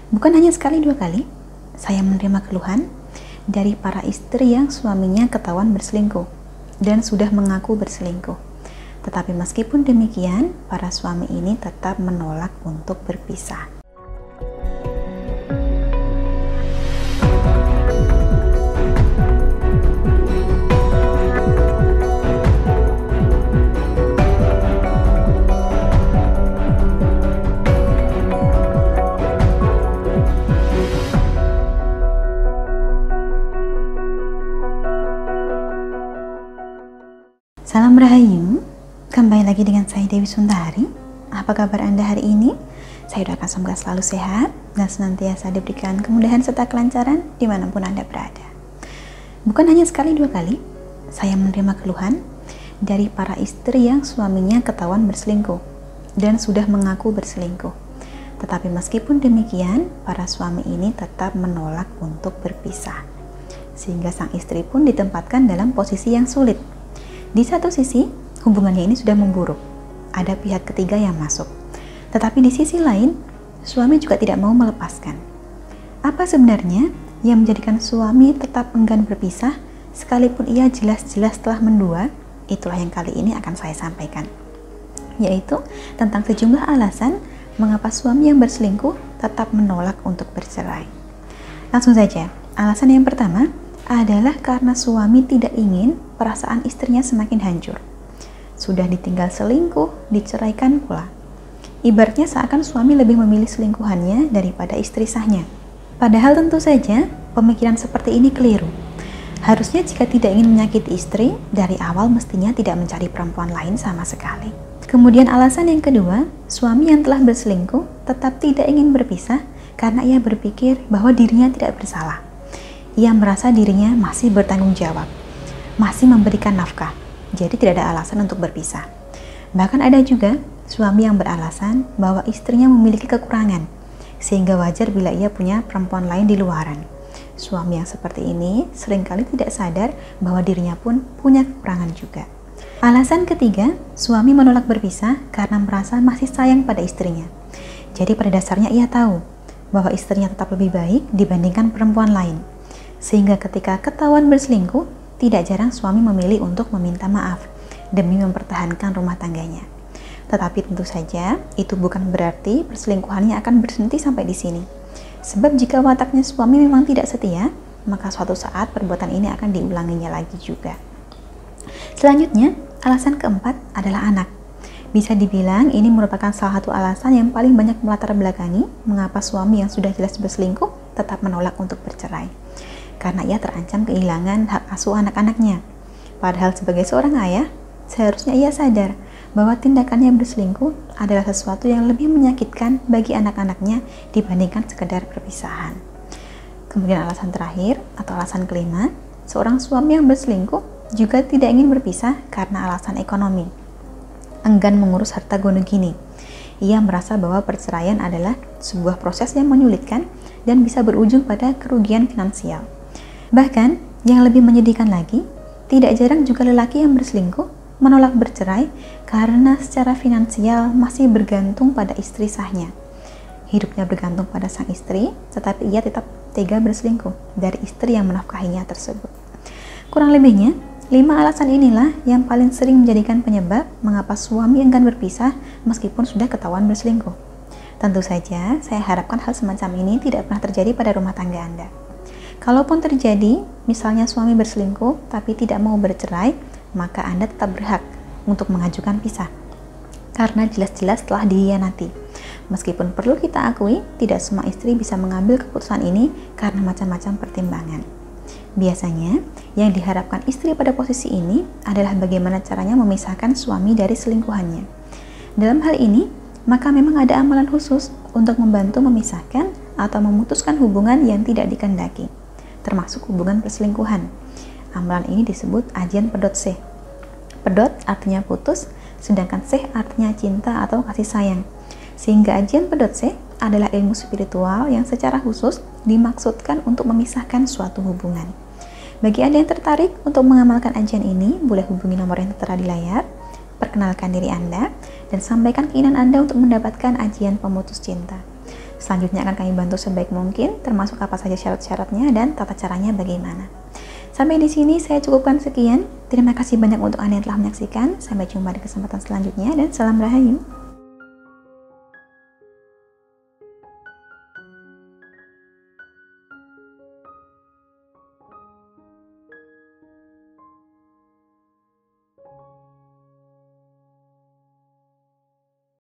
Bukan hanya sekali dua kali, saya menerima keluhan dari para istri yang suaminya ketahuan berselingkuh dan sudah mengaku berselingkuh. Tetapi meskipun demikian, para suami ini tetap menolak untuk berpisah. Salam Rahayu, kembali lagi dengan saya Dewi Sundari. Apa kabar Anda hari ini? Saya doakan semoga selalu sehat dan senantiasa diberikan kemudahan serta kelancaran dimanapun Anda berada. Bukan hanya sekali dua kali, saya menerima keluhan dari para istri yang suaminya ketahuan berselingkuh dan sudah mengaku berselingkuh. Tetapi meskipun demikian, para suami ini tetap menolak untuk berpisah. Sehingga sang istri pun ditempatkan dalam posisi yang sulit. Di satu sisi, hubungannya ini sudah memburuk. Ada pihak ketiga yang masuk. Tetapi di sisi lain, suami juga tidak mau melepaskan. Apa sebenarnya yang menjadikan suami tetap enggan berpisah sekalipun ia jelas-jelas telah mendua? Itulah yang kali ini akan saya sampaikan. Yaitu tentang sejumlah alasan mengapa suami yang berselingkuh tetap menolak untuk bercerai. Langsung saja, alasan yang pertama adalah karena suami tidak ingin perasaan istrinya semakin hancur. Sudah ditinggal selingkuh, diceraikan pula. Ibaratnya seakan suami lebih memilih selingkuhannya daripada istri sahnya. Padahal tentu saja pemikiran seperti ini keliru. Harusnya jika tidak ingin menyakiti istri, dari awal mestinya tidak mencari perempuan lain sama sekali. Kemudian alasan yang kedua, suami yang telah berselingkuh tetap tidak ingin berpisah karena ia berpikir bahwa dirinya tidak bersalah. Ia merasa dirinya masih bertanggung jawab, masih memberikan nafkah, jadi tidak ada alasan untuk berpisah. Bahkan ada juga suami yang beralasan bahwa istrinya memiliki kekurangan, sehingga wajar bila ia punya perempuan lain di luaran. Suami yang seperti ini seringkali tidak sadar bahwa dirinya pun punya kekurangan juga. Alasan ketiga, suami menolak berpisah karena merasa masih sayang pada istrinya. Jadi pada dasarnya ia tahu bahwa istrinya tetap lebih baik dibandingkan perempuan lain. Sehingga ketika ketahuan berselingkuh, tidak jarang suami memilih untuk meminta maaf demi mempertahankan rumah tangganya. Tetapi tentu saja itu bukan berarti perselingkuhannya akan berhenti sampai di sini. Sebab jika wataknya suami memang tidak setia, maka suatu saat perbuatan ini akan diulanginya lagi juga. Selanjutnya, alasan keempat adalah anak. Bisa dibilang ini merupakan salah satu alasan yang paling banyak melatar belakangi mengapa suami yang sudah jelas berselingkuh tetap menolak untuk bercerai. Karena ia terancam kehilangan hak asuh anak-anaknya. Padahal sebagai seorang ayah, seharusnya ia sadar bahwa tindakannya berselingkuh adalah sesuatu yang lebih menyakitkan bagi anak-anaknya dibandingkan sekedar perpisahan. Kemudian alasan terakhir atau alasan kelima, seorang suami yang berselingkuh juga tidak ingin berpisah karena alasan ekonomi. Enggan mengurus harta gono gini. Ia merasa bahwa perceraian adalah sebuah proses yang menyulitkan dan bisa berujung pada kerugian finansial. Bahkan, yang lebih menyedihkan lagi, tidak jarang juga lelaki yang berselingkuh menolak bercerai karena secara finansial masih bergantung pada istri sahnya. Hidupnya bergantung pada sang istri, tetapi ia tetap tega berselingkuh dari istri yang menafkahinya tersebut. Kurang lebihnya, 5 alasan inilah yang paling sering menjadikan penyebab mengapa suami enggan berpisah meskipun sudah ketahuan berselingkuh. Tentu saja, saya harapkan hal semacam ini tidak pernah terjadi pada rumah tangga Anda. Kalaupun terjadi, misalnya suami berselingkuh tapi tidak mau bercerai, maka Anda tetap berhak untuk mengajukan pisah. Karena jelas-jelas telah dihianati. Meskipun perlu kita akui, tidak semua istri bisa mengambil keputusan ini karena macam-macam pertimbangan. Biasanya, yang diharapkan istri pada posisi ini adalah bagaimana caranya memisahkan suami dari selingkuhannya. Dalam hal ini, maka memang ada amalan khusus untuk membantu memisahkan atau memutuskan hubungan yang tidak dikehendaki, termasuk hubungan perselingkuhan. Amalan ini disebut ajian pedot seh. Pedot artinya putus, sedangkan seh artinya cinta atau kasih sayang. Sehingga ajian pedot seh adalah ilmu spiritual yang secara khusus dimaksudkan untuk memisahkan suatu hubungan. Bagi Anda yang tertarik untuk mengamalkan ajian ini, boleh hubungi nomor yang tertera di layar, perkenalkan diri Anda, dan sampaikan keinginan Anda untuk mendapatkan ajian pemutus cinta. Selanjutnya akan kami bantu sebaik mungkin, termasuk apa saja syarat-syaratnya dan tata caranya bagaimana. Sampai di sini saya cukupkan sekian. Terima kasih banyak untuk Anda yang telah menyaksikan. Sampai jumpa di kesempatan selanjutnya dan salam rahayu.